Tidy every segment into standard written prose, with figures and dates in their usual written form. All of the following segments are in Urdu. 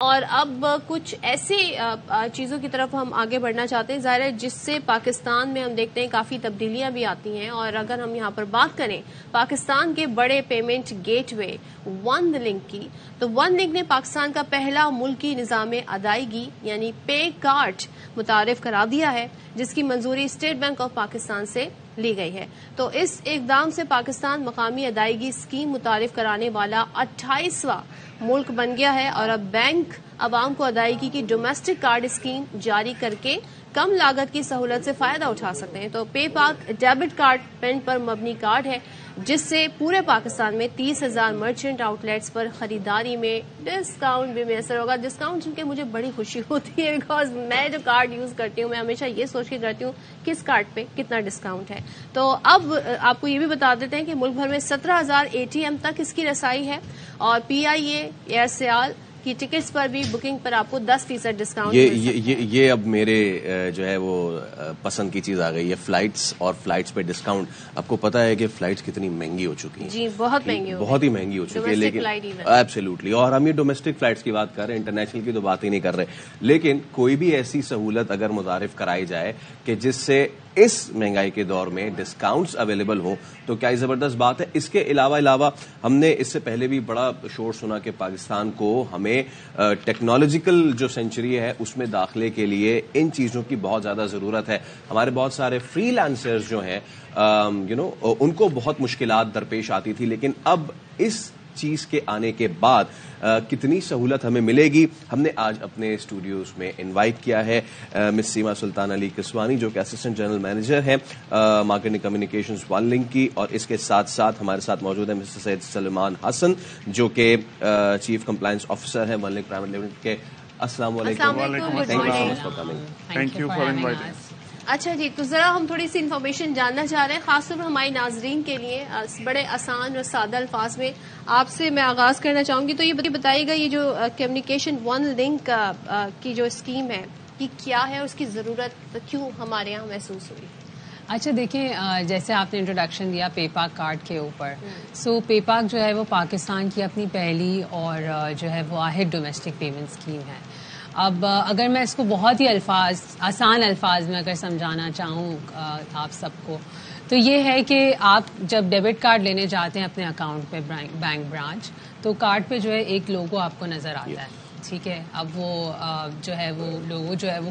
اور اب کچھ ایسی چیزوں کی طرف ہم آگے بڑھنا چاہتے ہیں ظاہر ہے جس سے پاکستان میں ہم دیکھتے ہیں کافی تبدیلیاں بھی آتی ہیں. اور اگر ہم یہاں پر بات کریں پاکستان کے بڑے payment gateway one link کی، تو ون لنک نے پاکستان کا پہلا ملکی نظام ادائیگی یعنی پے کارڈ متعارف کرا دیا ہے، جس کی منظوری اسٹیٹ بینک آف پاکستان سے لی گئی ہے. تو اس اقدام سے پاکستان مقامی ادائیگی اسکیم متعارف کرانے والا 28واں ملک بن گیا ہے، اور اب بینک عوام کو ادائیگی کی ڈومیسٹک کارڈ اسکیم جاری کر کے کم لاگت کی سہولت سے فائدہ اٹھا سکتے ہیں. تو پے پاک ڈیبٹ کارڈ پین پر مبنی کارڈ ہے، جس سے پورے پاکستان میں 30,000 مرچنٹ آؤٹ لیٹس پر خریداری میں ڈسکاؤنٹ بھی میسر ہوگا. ڈسکاؤنٹ سن کے مجھے بڑی خوشی ہوتی ہے، بیکاز میں جو کارڈ یوز کرتی ہوں میں ہمیشہ یہ سوچ کے کرتی ہوں کس کارڈ پہ کتنا ڈسکاؤنٹ ہے. تو اب آپ کو یہ بھی بتا دیتے ہیں کہ ملک بھر میں 17,000 ATM تک اس کی رسائی ہے، اور PIA ایئر سیال کی ٹکٹس پر بھی بکنگ پر آپ کو 10% ڈسکاؤنٹ. یہ اب میرے جو ہے وہ پسند کی چیز آ گئی ہے، فلائٹس اور فلائٹس پہ ڈسکاؤنٹ. آپ کو پتا ہے کہ فلائٹس کتنی مہنگی ہو چکی ہیں؟ جی بہت مہنگی ہو چکی ہے، لیکن ایبسلیوٹلی. اور ہم یہ ڈومیسٹک فلائٹس کی بات کر رہے ہیں، انٹرنیشنل کی تو بات ہی نہیں کر رہے. لیکن کوئی بھی ایسی سہولت اگر متعارف کرائی جائے کہ جس سے اس مہنگائی کے دور میں ڈسکاؤنٹس اویلیبل ہوں تو کیا یہ زبردست بات ہے. اس کے علاوہ ہم نے اس سے پہلے بھی بڑا شور سنا کہ پاکستان کو ہمیں ٹیکنالوجیکل جو سینچری ہے اس میں داخلے کے لیے ان چیزوں کی بہت زیادہ ضرورت ہے. ہمارے بہت سارے فری لانسرز جو ہیں ان کو بہت مشکلات درپیش آتی تھی، لیکن اب اس چیز کے آنے کے بعد کتنی سہولت ہمیں ملے گی. ہم نے آج اپنے اسٹوڈیوز میں انوائٹ کیا ہے مس سیما سلطان علی کسوانی، جو کہ اسسٹنٹ جنرل مینیجر ہیں مارکیٹنگ کمیونیکیشنز ون لنک کی، اور اس کے ساتھ ساتھ ہمارے ساتھ موجود ہیں مسٹر سید سلمان حسن، جو کہ چیف کمپلائنس آفیسر ہیں ون لنک پرائیویٹ لمیٹڈ کے. السلام علیکم. Thank you for inviting. اچھا جی، تو ذرا ہم تھوڑی سی انفارمیشن جاننا چاہ رہے ہیں، خاص طور پر ہمارے ناظرین کے لیے بڑے آسان اور سادہ الفاظ میں آپ سے میں آغاز کرنا چاہوں گی. تو یہ بتائیے گا یہ جو کمیونیکیشن ون لنک کی جو اسکیم ہے یہ کیا ہے، اس کی ضرورت کیوں ہمارے یہاں محسوس ہوئی؟ اچھا دیکھیں، جیسے آپ نے انٹروڈکشن دیا پے پاک کارڈ کے اوپر، سو پے پاک جو ہے وہ پاکستان کی اپنی پہلی اور جو ہے واحد ڈومیسٹک پیمنٹ اسکیم ہے. اب اگر میں اس کو بہت ہی آسان الفاظ میں اگر سمجھانا چاہوں آپ سب کو، تو یہ ہے کہ آپ جب ڈیبٹ کارڈ لینے جاتے ہیں اپنے اکاؤنٹ پہ بینک برانچ، تو کارڈ پہ جو ہے ایک لوگو آپ کو نظر آتا ہے، ٹھیک ہے. اب وہ جو ہے وہ لوگو جو ہے وہ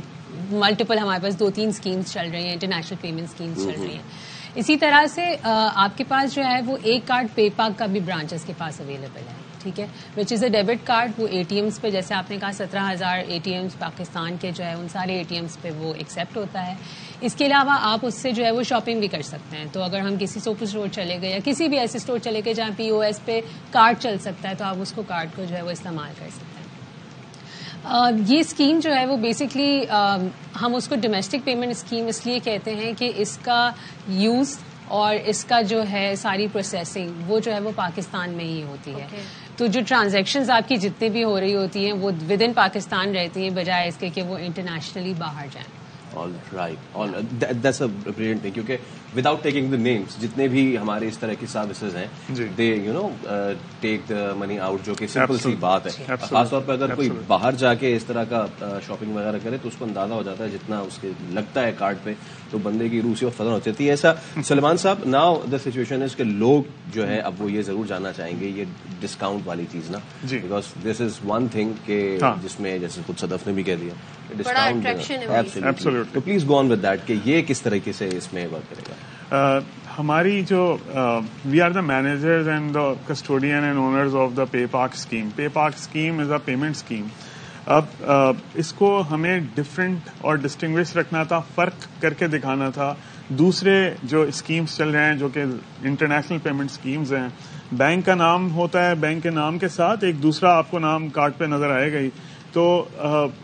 ملٹیپل ہمارے پاس 2-3 اسکیمز چل رہی ہیں، انٹرنیشنل پیمنٹ اسکیمز چل رہی ہیں. اسی طرح سے آپ کے پاس جو ہے وہ ایک کارڈ پے پاک کا بھی برانچز کے پاس اویلیبل ہے، ٹھیک ہے، وچ از اے ڈیبٹ کارڈ. وہ ATMs پہ جیسے آپ نے کہا 17,000 ATMs پاکستان کے جو ہے ان سارے ATMs پہ وہ ایکسیپٹ ہوتا ہے. اس کے علاوہ آپ اس سے جو ہے وہ شاپنگ بھی کر سکتے ہیں. تو اگر ہم کسی سپر اسٹور چلے گئے یا کسی بھی ایسے اسٹور چلے گئے جہاں POS پہ کارڈ چل سکتا ہے، تو آپ اس کو کارڈ کو جو ہے وہ استعمال کر سکتے ہیں. یہ اسکیم جو ہے وہ بیسکلی ہم اس کو ڈومیسٹک پیمنٹ اسکیم اس لیے کہتے ہیں کہ اس کا یوز اور اس کا جو ہے ساری پروسیسنگ وہ جو ہے وہ پاکستان میں ہی ہوتی ہے. تو جو ٹرانزیکشنز آپ کی جتنی بھی ہو رہی ہوتی ہیں وہ ود ان پاکستان رہتی ہیں، بجائے اس کے کہ وہ انٹرنیشنلی باہر جائیں. All right. That's a brilliant thing, کیونکہ وداؤٹ ٹیکنگ the names جتنے بھی ہمارے اس طرح کی سروسز ہیں they take the money out، جو کہ سمپل سی بات ہے. خاص طور پہ اگر کوئی باہر جا کے اس طرح کا شاپنگ وغیرہ کرے تو اس کو اندازہ ہو جاتا ہے جتنا اس کے لگتا ہے کارڈ پہ، تو بندے کی روح سے فضا ہو جاتی ہے. ایسا سلمان صاحب، ناؤ دا سچویشن از کہ لوگ جو ہے اب وہ یہ ضرور جاننا چاہیں گے یہ ڈسکاؤنٹ والی چیز نا، because this is one thing کہ جس میں جیسے خود صدف نے بھی کہہ دیا ڈسکاؤنٹ، تو please go on with that کہ یہ کس طریقے سے اس میں ورک کرے گا. ہماری جو we are the managers and the custodian and owners of the PayPak scheme. PayPak scheme is a payment scheme. اب اس کو ہمیں ڈفرینٹ اور ڈسٹنگوش رکھنا تھا، فرق کر کے دکھانا تھا دوسرے جو اسکیمز چل رہے ہیں جو کہ انٹرنیشنل پیمنٹ اسکیمز ہیں. بینک کا نام ہوتا ہے، بینک کے نام کے ساتھ ایک دوسرا آپ کو نام کارڈ پہ نظر آئے گا ہی. تو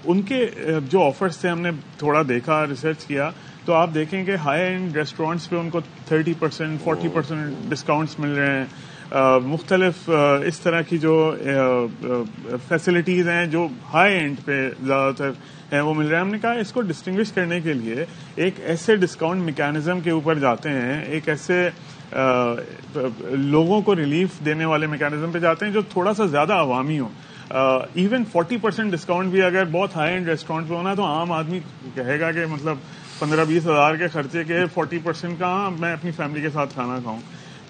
ان کے جو آفرز تھے ہم نے تھوڑا دیکھا، ریسرچ کیا، تو آپ دیکھیں کہ ہائی اینڈ ریسٹورینٹس پہ ان کو 30%، 40% ڈسکاؤنٹس مل رہے ہیں. مختلف اس طرح کی جو فیسلٹیز ہیں جو ہائی اینڈ پہ زیادہ تر ہیں وہ مل رہے ہیں. ہم نے کہا اس کو ڈسٹنگوش کرنے کے لیے ایک ایسے ڈسکاؤنٹ میکینزم کے اوپر جاتے ہیں، ایک ایسے لوگوں کو ریلیف دینے والے میکینزم پہ جاتے ہیں جو تھوڑا سا زیادہ عوامی ہو. ایون 40% ڈسکاؤنٹ بھی اگر بہت ہائی اینڈ ریسٹورینٹ پہ ہونا تو عام آدمی کہے گا کہ مطلب 15-20 ہزار کے خرچے کے 40% کہاں میں اپنی فیملی کے ساتھ کھانا کھاؤں.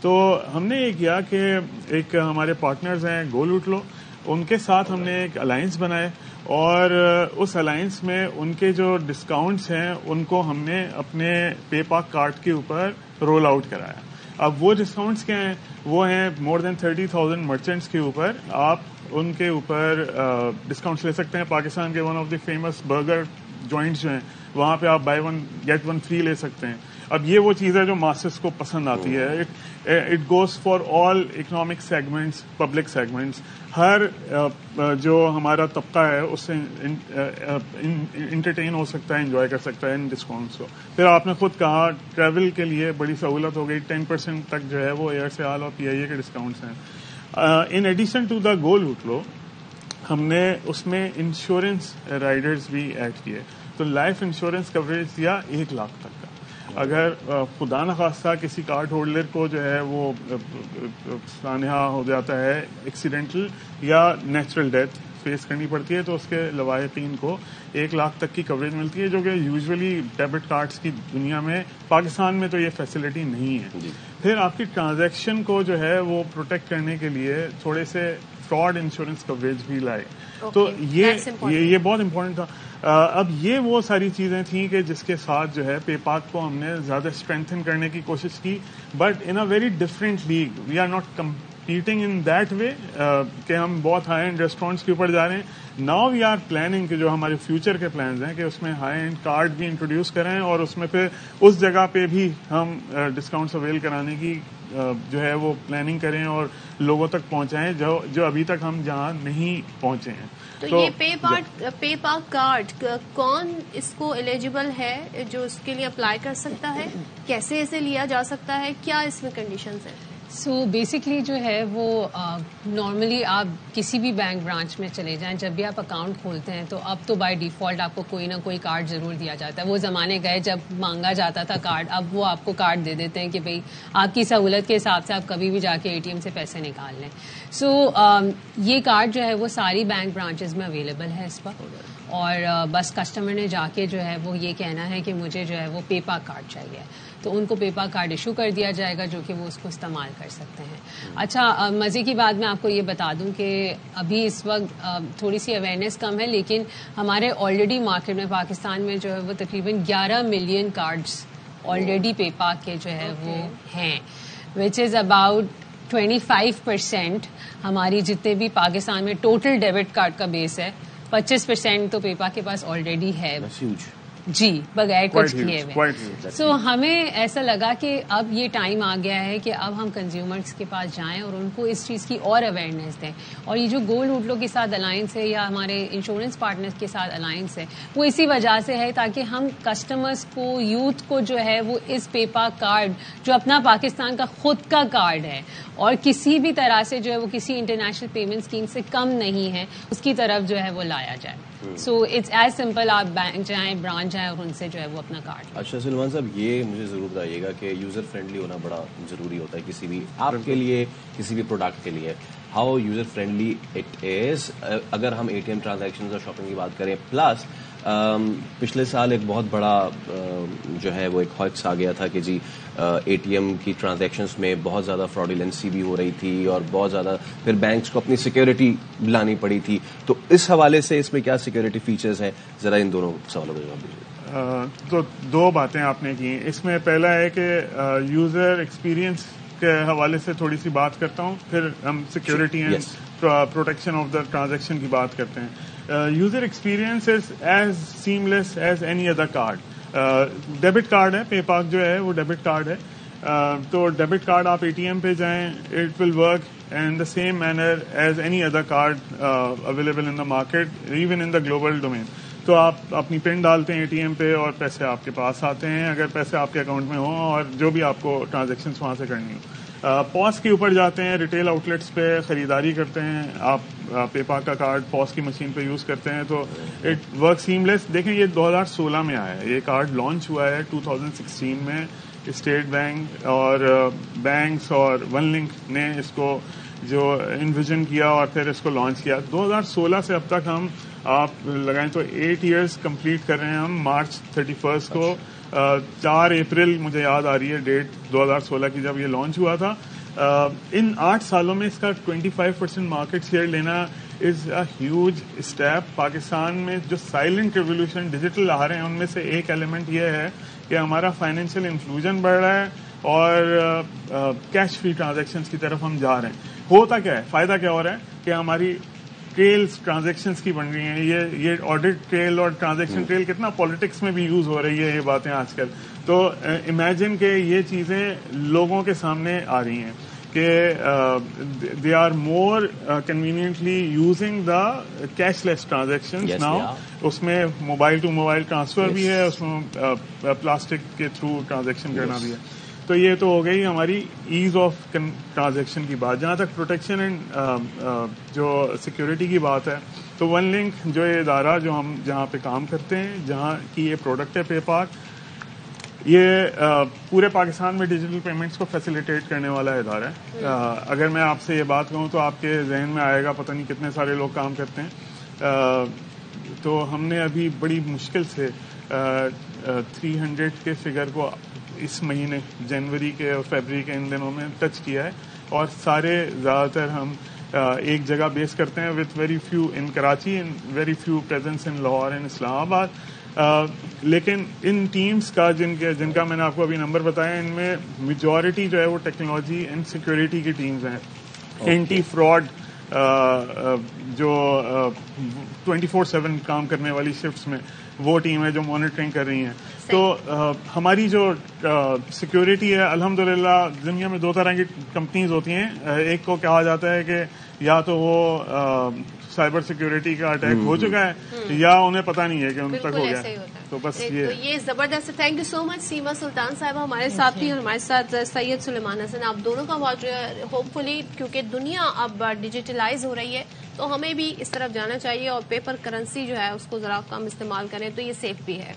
تو ہم نے یہ کیا کہ ایک ہمارے پارٹنرز ہیں گو لوٹ لو, ان کے ساتھ ہم نے ایک الائنس بنائے اور اس الائنس میں ان کے جو ڈسکاؤنٹس ہیں ان کو ہم نے اپنے پے پاک کارڈ کے اوپر رول آؤٹ کرایا. اب وہ ڈسکاؤنٹس کیا ہیں؟ وہ ہیں مور دین 30,000 مرچنٹس کے اوپر آپ ان کے اوپر ڈسکاؤنٹس لے سکتے ہیں. پاکستان کے one of the famous burger joints جو ہیں وہاں پہ آپ بائی 1 گیٹ 1 فری لے سکتے ہیں. اب یہ وہ چیز ہے جو ماسس کو پسند آتی ہے. It goes for all economic segments, public segments. ہر جو ہمارا طبقہ ہے اس سے انٹرٹین ہو سکتا ہے, انجوائے کر سکتا ہے ان ڈسکاؤنٹس کو. پھر آپ نے خود کہا ٹریول کے لیے بڑی سہولت ہو گئی, 10% تک جو ہے وہ ایئر سیال اور PIA کے ڈسکاؤنٹس ہیں. ان ایڈیشن ٹو دا گو لوٹ لو ہم نے اس میں انشورنس رائڈرز بھی ایڈ کیے. تو لائف انشورنس کوریج دیا 1 لاکھ تک کا. اگر خدا نخواستہ کسی کارڈ ہولڈر کو جو ہے وہ سانحہ ہو جاتا ہے, ایکسیڈنٹل یا نیچرل ڈیتھ فیس کرنی پڑتی ہے, تو اس کے لواحقین کو 1 لاکھ تک کی کوریج ملتی ہے, جو کہ یوزولی ڈیبٹ کارڈز کی دنیا میں, پاکستان میں تو یہ فیسلٹی نہیں ہے. پھر آپ کی ٹرانزیکشن کو جو ہے وہ پروٹیکٹ کرنے کے لیے تھوڑے سے فراڈ انشورنس کوریج بھی لائے. تو یہ بہت امپورٹنٹ تھا. اب یہ وہ ساری چیزیں تھیں کہ جس کے ساتھ جو ہے پے پاک کو ہم نے زیادہ اسٹرینتھن کرنے کی کوشش کی, but in a very different league. We are not competing in that way کہ ہم بہت ہائی اینڈ ریسٹورینٹس کے اوپر جا رہے ہیں. ناؤ وی آر پلاننگ کہ جو ہمارے فیوچر کے پلانز ہیں کہ اس میں ہائی اینڈ کارڈ بھی انٹروڈیوس کریں اور اس میں پھر اس جگہ پہ بھی ہم ڈسکاؤنٹس اویل کرانے کی جو ہے وہ پلاننگ کریں اور لوگوں تک پہنچائیں جو ابھی تک ہم جہاں نہیں پہنچے ہیں. تو یہ پے پاک کارڈ کون اس کو ایلیجیبل ہے جو اس کے لیے اپلائی کر سکتا ہے؟ کیسے اسے لیا جا سکتا ہے؟ کیا اس میں کنڈیشنز ہیں؟ سو بیسکلی جو ہے وہ نارملی آپ کسی بھی بینک برانچ میں چلے جائیں, جب بھی آپ اکاؤنٹ کھولتے ہیں تو اب تو بائی ڈیفالٹ آپ کو کوئی نہ کوئی کارڈ ضرور دیا جاتا ہے. وہ زمانے گئے جب مانگا جاتا تھا کارڈ, اب وہ آپ کو کارڈ دے دیتے ہیں کہ بھئی آپ کی سہولت کے حساب سے آپ کبھی بھی جا کے ATM سے پیسے نکال لیں. سو یہ کارڈ جو ہے وہ ساری بینک برانچز میں اویلیبل ہے اس وقت, اور بس کسٹمر نے جا کے جو ہے وہ یہ کہنا ہے کہ مجھے جو ہے وہ پے پاک کارڈ چاہیے, تو ان کو پے پاک کارڈ ایشو کر دیا جائے گا جو کہ وہ اس کو استعمال کر سکتے ہیں. اچھا, مزے کی بات میں آپ کو یہ بتا دوں کہ ابھی اس وقت تھوڑی سی اویئرنیس کم ہے, لیکن ہمارے آلریڈی مارکیٹ میں پاکستان میں جو ہے وہ تقریباً 11 ملین کارڈز آلریڈی پے پاک کے جو ہے وہ ہیں, وچ از اباؤٹ 25%. ہماری جتنے بھی پاکستان میں ٹوٹل ڈیبٹ کارڈ کا بیس ہے 25% تو پے پاک کے پاس آلریڈی ہے. جی, بغیر کچھ کیے ہوئے. سو ہمیں ایسا لگا کہ اب یہ ٹائم آ گیا ہے کہ اب ہم کنزیومرز کے پاس جائیں اور ان کو اس چیز کی اور اویئرنیس دیں. اور یہ جو گو لوٹ لو کے ساتھ الائنس ہے یا ہمارے انشورنس پارٹنرز کے ساتھ الائنس ہے, وہ اسی وجہ سے ہے تاکہ ہم کسٹمرز کو, یوتھ کو جو ہے وہ اس پے پاک کارڈ جو اپنا پاکستان کا خود کا کارڈ ہے اور کسی بھی طرح سے جو ہے وہ کسی انٹرنیشنل پیمنٹ اسکیم سے کم نہیں ہے, اس کی طرف جو ہے وہ لایا جائے. سو اٹس ایز سمپل, آپ بینک جائیں, برانچ جائیں اور ان سے جو ہے وہ اپنا کارڈ. اچھا سلمان صاحب, یہ مجھے ضرور بتائیے گا کہ یوزر فرینڈلی ہونا بڑا ضروری ہوتا ہے کسی بھی آپ کے لیے, کسی بھی پروڈکٹ کے لیے. How user friendly it is اگر ہم ATM ٹرانزیکشن اور شاپنگ کی بات کریں. پلس پچھلے سال ایک بہت بڑا جو ہے وہ ایک ہاکس آ گیا تھا کہ جی ATM کی ٹرانزیکشنز میں بہت زیادہ فراڈیلنسی بھی ہو رہی تھی اور بہت زیادہ پھر بینکس کو اپنی سیکیورٹی لانی پڑی تھی. تو اس حوالے سے اس میں کیا سیکیورٹی فیچرز ہیں, ذرا ان دونوں سوالوں کا جواب دیجیے. تو 2 باتیں آپ نے کی. اس میں پہلا ہے کہ یوزر ایکسپیرینس کے حوالے سے تھوڑی سی بات کرتا ہوں, پھر ہم security and protection of the transaction کی بات کرتے ہیں. User experience is as seamless as any other card. Debit card ہے, پے پاک جو ہے وہ ڈیبٹ کارڈ ہے. تو ڈیبٹ کارڈ آپ ATM پہ جائیں, it will work in the same manner as any other card available in the market, even in the global domain. تو آپ اپنی پن ڈالتے ہیں ATM پہ اور پیسے آپ کے پاس آتے ہیں, اگر پیسے آپ کے اکاؤنٹ میں ہوں اور جو بھی آپ کو ٹرانزیکشنز وہاں سے کرنی ہو. پوس کے اوپر جاتے ہیں, ریٹیل آؤٹ لیٹس پہ خریداری کرتے ہیں, آپ پے پاک کا کارڈ پوس کی مشین پہ یوز کرتے ہیں, تو اٹ ورک سیملیس. دیکھیں یہ 2016 میں آیا ہے, یہ کارڈ لانچ ہوا ہے 2016 میں. اسٹیٹ بینک اور بینکس اور ون لنک نے اس کو جو انویژن کیا اور پھر اس کو لانچ کیا. 2016 سے اب تک ہم آپ لگائیں تو 8 ایئرس کمپلیٹ کر رہے ہیں ہم. مارچ 31 کو 4 اپریل مجھے یاد آ رہی ہے ڈیٹ 2016 کی جب یہ لانچ ہوا تھا. ان 8 سالوں میں اس کا 25% مارکیٹ شیئر لینا از اے ہیوج اسٹیپ. پاکستان میں جو سائلنٹ ریولیوشن ڈیجیٹل آ رہے ہیں ان میں سے ایک ایلیمنٹ یہ ہے کہ ہمارا فائنینشیل انکلوژن بڑھ رہا ہے اور کیش فری ٹرانزیکشنز کی طرف ہم جا رہے ہیں. ہوتا کیا ہے, فائدہ کیا ہو رہا ہے کہ ہماری ٹریلز ٹرانزیکشنز کی بن رہی ہیں. یہ آڈٹ ٹریل اور ٹرانزیکشن ٹریل کتنا پالیٹکس میں بھی یوز ہو رہی ہے یہ باتیں آج کل. تو امیجن کہ یہ چیزیں لوگوں کے سامنے آ رہی ہیں کہ they are more conveniently using the cashless transaction now. اس میں موبائل ٹو موبائل ٹرانسفر بھی ہے, اس میں پلاسٹک کے تھرو ٹرانزیکشن کرنا بھی ہے. تو یہ تو ہو گئی ہماری ایز آف ٹرانزیکشن کی بات. جہاں تک پروٹیکشن اینڈ جو سیکورٹی کی بات ہے تو ون لنک جو یہ ادارہ جو ہم جہاں پہ کام کرتے ہیں, جہاں کی یہ پروڈکٹ ہے پے پاک, یہ پورے پاکستان میں ڈیجیٹل پیمنٹس کو فیسیلیٹیٹ کرنے والا ادارہ ہے. اگر میں آپ سے یہ بات کہوں تو آپ کے ذہن میں آئے گا پتہ نہیں کتنے سارے لوگ کام کرتے ہیں. تو ہم نے ابھی بڑی مشکل سے 300 کے فگر کو اس مہینے جنوری کے اور فیبری کے ان دنوں میں ٹچ کیا ہے. اور سارے زیادہ تر ہم ایک جگہ بیس کرتے ہیں with very few in Karachi and very few presence in Lahore and Islamabad. لیکن ان ٹیمز کا جن کا میں نے آپ کو ابھی نمبر بتایا, ان میں میجورٹی جو ہے وہ ٹیکنالوجی اینڈ سیکورٹی کی ٹیمز ہیں. اینٹی فراڈ جو 24/7 کام کرنے والی شفٹس میں وہ ٹیم ہے جو مانیٹرنگ کر رہی ہیں. تو ہماری جو سیکورٹی ہے الحمدللہ دنیا میں 2 طرح کی کمپنیز ہوتی ہیں. ایک کو کہا جاتا ہے کہ یا تو وہ سائبر سیکورٹی کا اٹیک ہو چکا ہے یا انہیں پتہ نہیں ہے کہ ان تک ہو گیا. تو بس یہ زبردست. تھینک یو سو مچ سیما سلطان صاحبہ ہمارے ساتھ تھی, اور ہمارے ساتھ سید سلیمان حسن. آپ دونوں کا بہت ہوپ فلی, کیونکہ دنیا اب ڈیجیٹلائز ہو رہی ہے تو ہمیں بھی اس طرف جانا چاہیے اور پیپر کرنسی جو ہے اس کو ذرا کم استعمال کریں تو یہ سیف بھی ہے.